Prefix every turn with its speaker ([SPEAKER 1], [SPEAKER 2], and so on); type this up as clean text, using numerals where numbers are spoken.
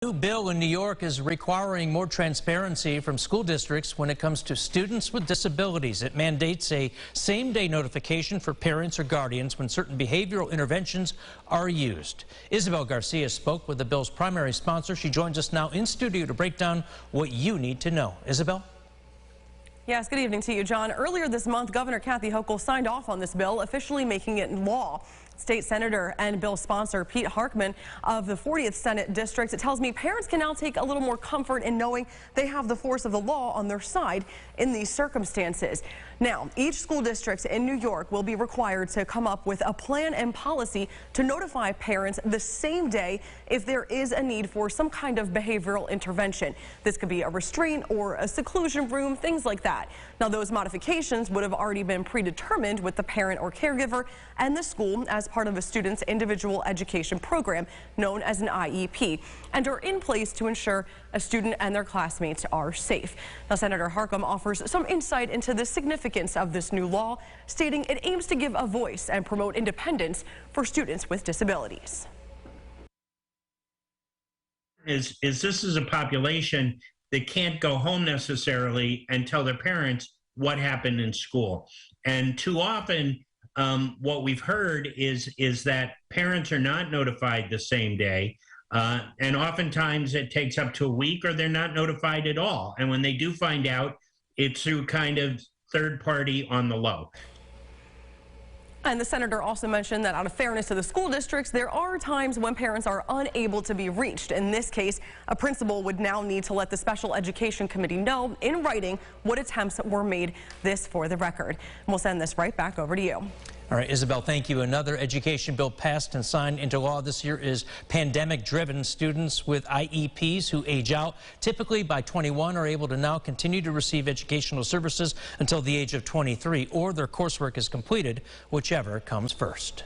[SPEAKER 1] New bill in New York is requiring more transparency from school districts when it comes to students with disabilities. It mandates a same-day notification for parents or guardians when certain behavioral interventions are used. Isabel Garcia spoke with the bill's primary sponsor. She joins us now in studio to break down what you need to know. Isabel?
[SPEAKER 2] Yes, good evening to you, John. Earlier this month, Governor Kathy Hochul signed off on this bill, officially making it law. State Senator and bill sponsor Pete Harkman of the 40th Senate District tells me parents can now take a little more comfort in knowing they have the force of the law on their side in these circumstances. Now, each school district in New York will be required to come up with a plan and policy to notify parents the same day if there is a need for some kind of behavioral intervention. This could be a restraint or a seclusion room, things like that. Now, those modifications would have already been predetermined with the parent or caregiver and the school as part of a student's individual education program known as an IEP, and are in place to ensure a student and their classmates are safe. Now, Senator Harkman offers some insight into the significance of this new law, stating it aims to give a voice and promote independence for students with disabilities.
[SPEAKER 3] This is a population that can't go home necessarily and tell their parents what happened in school. And too often, what we've heard is that parents are not notified the same day. And oftentimes it takes up to a week or they're not notified at all. And when they do find out, it's through kind of third party on the low.
[SPEAKER 2] And the senator also mentioned that out of fairness to the school districts, there are times when parents are unable to be reached. In this case, a principal would now need to let the special education committee know in writing what attempts were made. This for the record. And we'll send this right back over to you.
[SPEAKER 1] All right, Isabel, thank you. Another education bill passed and signed into law this year is pandemic-driven. Students with IEPs who age out, typically by 21, are able to now continue to receive educational services until the age of 23, or their coursework is completed, whichever comes first.